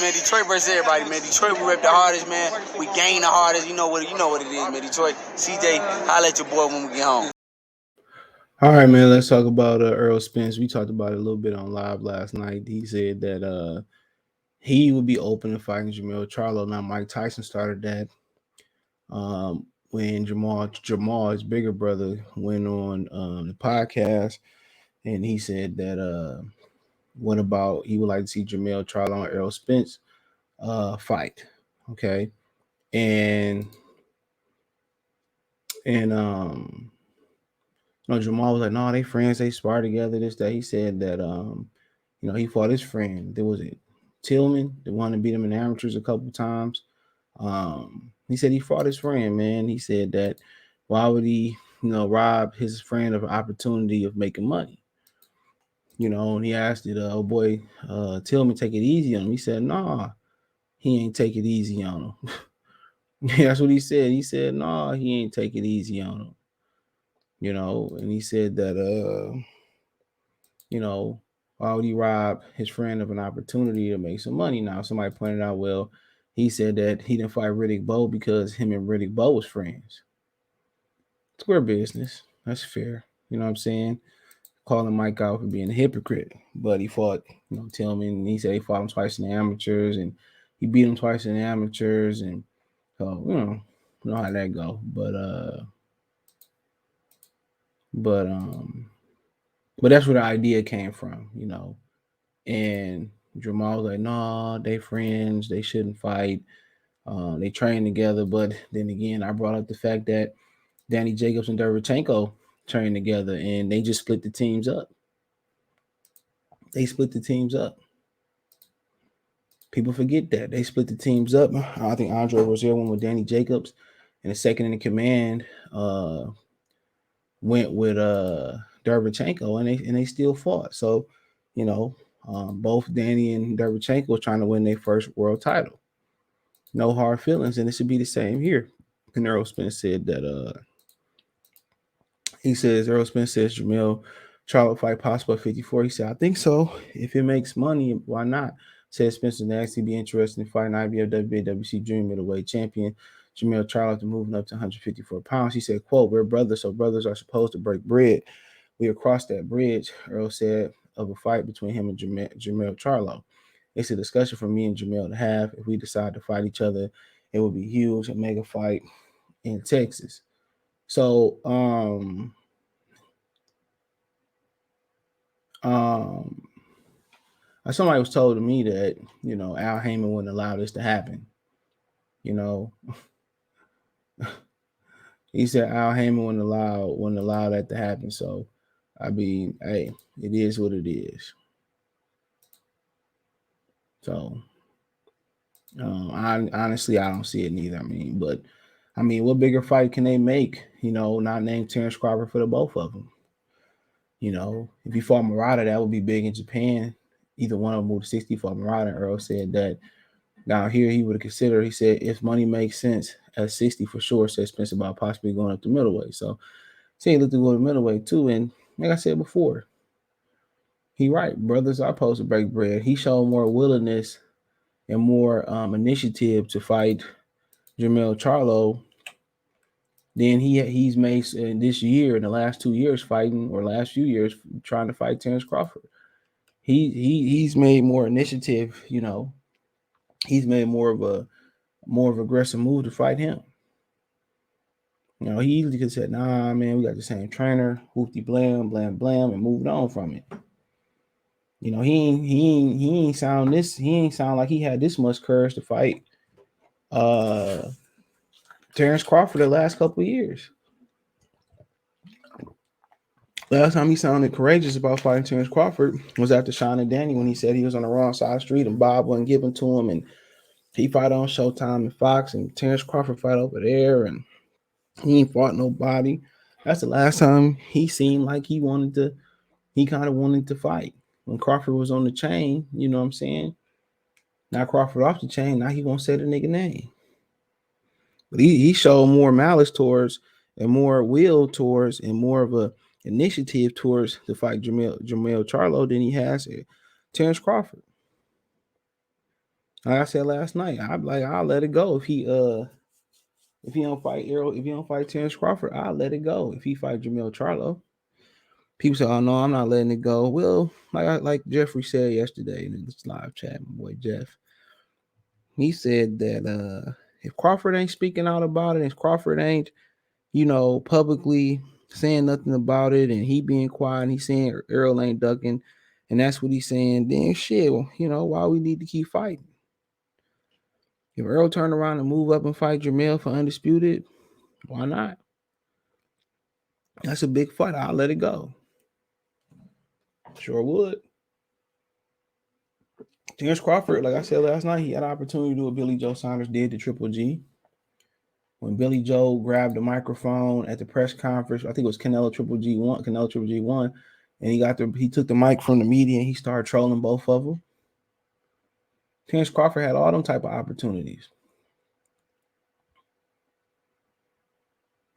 man. Detroit versus everybody, man. Detroit, we rep the hardest, man. We gain the hardest. You know what it is, man. Detroit, CJ, holla at your boy when we get home. All right, man. Let's talk about Errol Spence. We talked about it a little bit on live last night. He said that he would be open to fighting Jermell Charlo. Now, Mike Tyson started that when Jermall, his bigger brother, went on the podcast, and he said that what about he would like to see Jermell Charlo and Errol Spence fight. Okay, and Jamal was like, no, they friends, they spar together, this, that. He said that he fought his friend. There was it Tillman, the one that beat him in amateurs a couple times. He said he fought his friend, man. He said that why would he, rob his friend of an opportunity of making money? And he asked, did old boy Tillman take it easy on him? He said, nah, he ain't take it easy on him. That's what he said. He said, nah, he ain't take it easy on him. And he said that why would he rob his friend of an opportunity to make some money? Now, somebody pointed out, well, he said that he didn't fight Riddick Bowe because him and Riddick Bowe was friends. Square business. That's fair. You know what I'm saying? Calling Mike out for being a hypocrite. But he fought, Tillman, and he said he fought him twice in the amateurs, and he beat him twice in the amateurs, and so, you know how that go. But that's where the idea came from, And Jamal was like, no, they friends, they shouldn't fight. They train together. But then again, I brought up the fact that Danny Jacobs and Derevchenko trained together, and they just split the teams up. People forget that. They split the teams up. I think Andre Rozier went with Danny Jacobs, and the second in command went with Derevchenko, and they still fought. So, both Danny and Derevchenko were trying to win their first world title. No hard feelings, and it should be the same here. And Errol Spence said that Errol Spence says Jermell Charlo fight possible at 54. He said, I think so. If it makes money, why not? Said Spencer next, he'd be interested in fighting IBF, WBA, WC junior middleweight champion Jermell Charlo after moving up to 154 pounds. He said, quote, we're brothers, so brothers are supposed to break bread. We have crossed that bridge, Earl said, of a fight between him and Jermell Charlo. It's a discussion for me and Jermell to have. If we decide to fight each other, it will be huge, a mega fight in Texas. So, somebody was told to me that, Al Heyman wouldn't allow this to happen. He said Al Heyman wouldn't allow that to happen. So, I mean, hey, it is what it is. So, honestly, I don't see it neither. What bigger fight can they make? Not name Terrence Crawford for the both of them. If you fought Murata, that would be big in Japan. Either one of them moved to 60 for Murata. Earl said that. Now here he would have considered. He said if money makes sense at 60 for sure. Said Spence about possibly going up to middleweight. So, he looked to go to middleweight too. And like I said before, he right. Brothers are supposed to break bread. He showed more willingness and more initiative to fight Jermell Charlo than he's made in this year, in the last 2 years fighting, or last few years trying to fight Terrence Crawford. He's made more initiative. He's made more of aggressive move to fight him. He easily could have said, nah, man, we got the same trainer, hoopty blam, blam, blam, and moved on from it. He ain't sound like he had this much courage to fight Terrence Crawford the last couple of years. Last time he sounded courageous about fighting Terrence Crawford was after Sean and Danny, when he said he was on the wrong side of the street and Bob wasn't giving to him, and he fought on Showtime and Fox, and Terrence Crawford fight over there, and he ain't fought nobody. That's the last time he seemed like he kind of wanted to fight. When Crawford was on the chain, you know what I'm saying? Now Crawford off the chain, now he won't say the nigga name. But he showed more malice towards, and more will towards, and more of a initiative towards the fight Jermell Charlo than he has Terrence Crawford. Like I said last night, I'll let it go if he don't fight Errol, if he don't fight Terrence Crawford, I'll let it go. If he fight Jermell Charlo, people say, "Oh no, I'm not letting it go." Well, like Jeffrey said yesterday in this live chat, my boy Jeff, he said that if Crawford ain't speaking out about it, if Crawford ain't publicly saying nothing about it, and he being quiet, and he's saying Errol ain't ducking, and that's what he's saying, then shit, well, why we need to keep fighting? If Errol turn around and move up and fight Jermell for undisputed, why not? That's a big fight. I'll let it go. Sure would. Terrence Crawford, like I said last night, he had an opportunity to do what Billy Joe Saunders did to Triple G. When Billy Joe grabbed the microphone at the press conference, I think it was Canelo Triple G won, and he took the mic from the media and he started trolling both of them. Terrence Crawford had all them type of opportunities.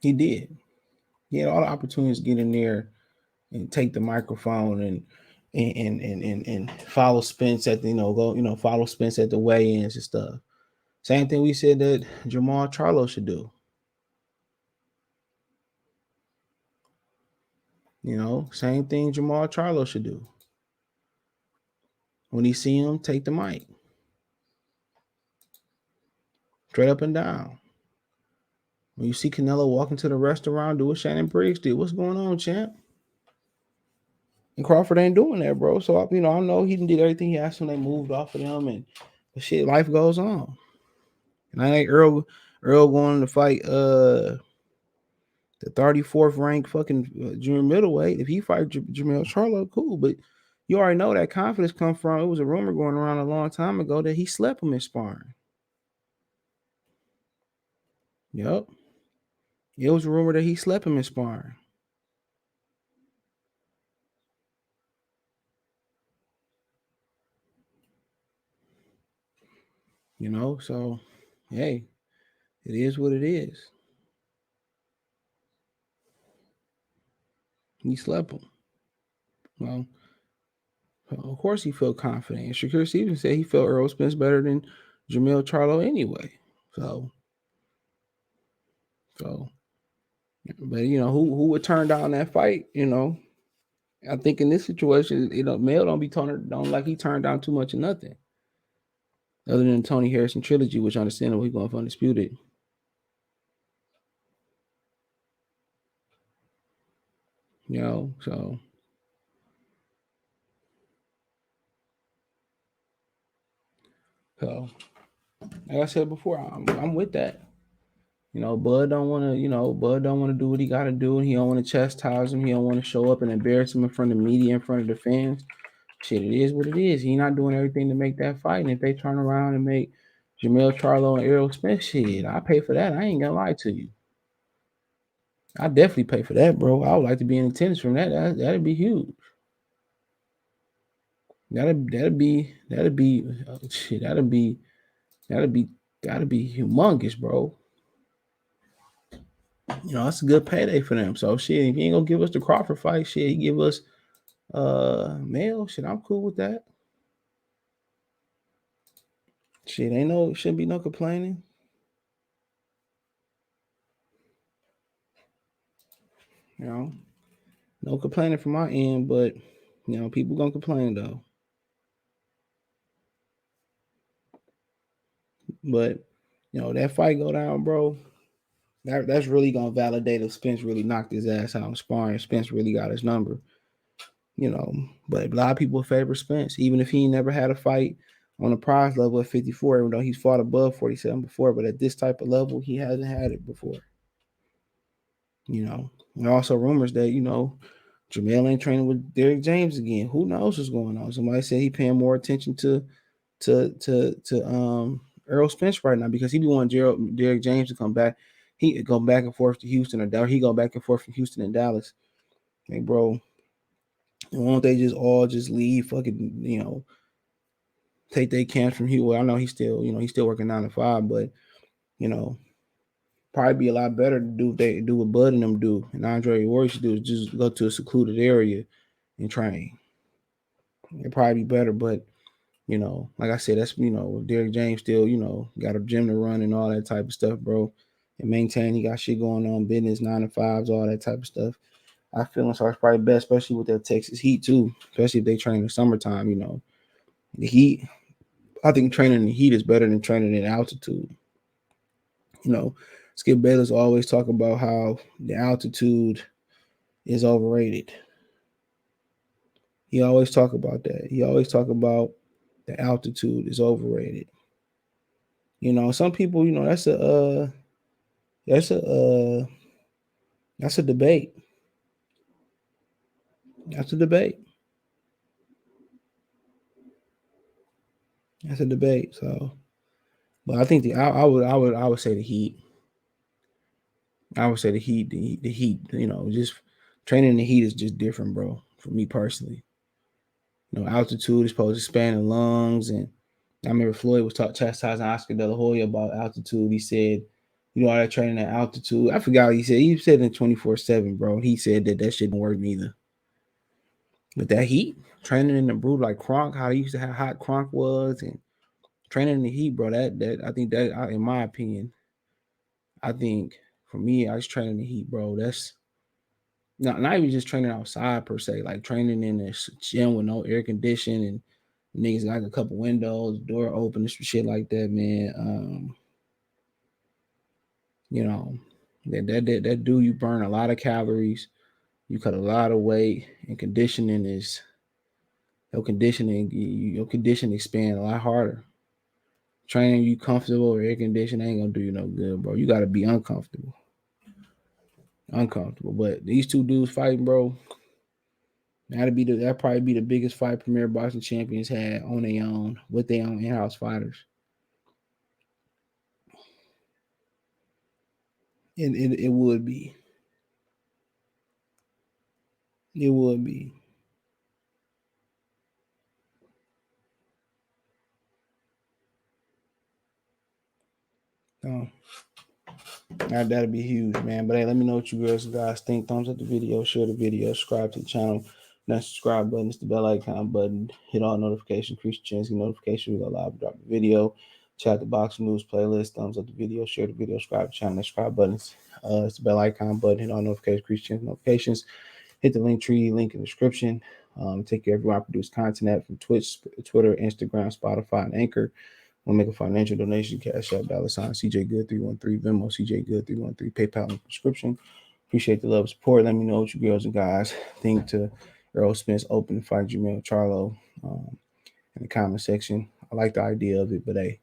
He did. He had all the opportunities to get in there and take the microphone and follow Spence at the follow Spence at the weigh-ins and stuff. Same thing we said that Jermell Charlo should do. Same thing Jermell Charlo should do. When he see him, take the mic. Straight up and down. When you see Canelo walking to the restaurant, do what Shannon Briggs did. What's going on, champ? And Crawford ain't doing that, bro. So, I know he did everything he asked when they moved off of him, but shit, life goes on. And I think Earl going to fight the 34th ranked fucking junior middleweight. If he fight Jermell Charlo, cool. But you already know that confidence come from, it was a rumor going around a long time ago that he slept him in sparring. Yep. It was a rumor that he slept him in sparring. So, hey, it is what it is. He slept him. Well, of course he felt confident. Shakur Stevens said he felt Errol Spence better than Jermell Charlo anyway. So, but who would turn down that fight? I think in this situation, Mel don't like he turned down too much of nothing. Other than Tony Harrison trilogy, which I understand we're going for undisputed. So like I said before, I'm with that. Bud don't want to do what he got to do. He don't want to chastise him. He don't want to show up and embarrass him in front of the media, in front of the fans. Shit, it is what it is. He not doing everything to make that fight. And if they turn around and make Jermell Charlo and Errol Spence, shit, I pay for that. I ain't gonna lie to you. I definitely pay for that, bro. I would like to be in attendance from that. That'd be huge. That'd be shit. That'd be humongous, bro. That's a good payday for them. So shit, if he ain't gonna give us the Crawford fight, shit, he give us Male. Shit, I'm cool with that. Shit, shouldn't be no complaining. No complaining from my end, but people gonna complain though. But that fight go down, bro. That's really gonna validate if Spence really knocked his ass out in sparring. Spence really got his number. But a lot of people favor Spence, even if he never had a fight on the prize level at 54, even though he's fought above 47 before, but at this type of level, he hasn't had it before. And also rumors that, Jermell ain't training with Derrick James again. Who knows what's going on? Somebody said he paying more attention to Errol Spence right now because he be wanting Derrick James to come back. He go back and forth to Houston or he go back and forth from Houston and Dallas. Like, bro, why don't they just all leave fucking, take their camps from Houston? Well, I know he's still working 9 to 5, but probably be a lot better to do what Bud and them do, and Andre Ward should do is just go to a secluded area and train. It'd probably be better, but You know, like I said, that's, you know, Derrick James still, you know, got a gym to run and all that type of stuff, bro. And maintain, he got shit going on, business, 9 to 5s, all that type of stuff. I feel it's probably best, especially with that Texas Heat too, especially if they train in the summertime. You know, the Heat. I think training in the Heat is better than training in altitude. You know, Skip Bayless always talk about how the altitude is overrated. He always talk about that. He always talk about the altitude is overrated. You know, some people, you know, that's a that's a debate. That's a debate. That's a debate. So, but I think I would say the Heat. I would say the Heat. The Heat. You know, just training in the Heat is just different, bro. For me personally, you know, altitude is supposed to expand the lungs, and I remember Floyd was chastising Oscar De La Hoya about altitude. He said, you know, all that training at altitude. I forgot what he said. He said in 24/7, bro. He said that shit don't work neither. But that heat, training in the brew like Kronk, how he used to have hot Kronk was, and training in the heat, bro. That I think that, in my opinion, I think for me, I was training in the heat, bro. That's not even just training outside per se, like training in this gym with no air conditioning and niggas got a couple windows, door open, and shit like that, man. You know, that do you burn a lot of calories, you cut a lot of weight, and conditioning is your conditioning expand a lot harder. Training you comfortable or air conditioning ain't gonna do you no good, bro. You gotta be uncomfortable. Uncomfortable. But these two dudes fighting, bro, that probably be the biggest fight Premier Boxing Champions had on their own with their own in-house fighters. And it would be. It would be. Oh, that'd be huge, man. But hey, let me know what you guys think. Thumbs up the video, share the video, subscribe to the channel. That subscribe button is the bell icon button. Hit all notifications, increase your chance, get notification. We go live, drop a video. Chat the boxing news playlist. Thumbs up the video, share the video, subscribe to the channel. That subscribe button is it's the bell icon button. Hit all notifications, increase your chance, notifications. Hit the link tree, link in the description. Take care of everyone I produce content at from Twitch, Twitter, Instagram, Spotify, and Anchor. Want to make a financial donation, Cash App, $ CJ Good 313, Venmo CJ Good 313, PayPal in the description. Appreciate the love and support. Let me know what you girls and guys think to Errol Spence open fight Jermell Charlo in the comment section. I like the idea of it, but hey,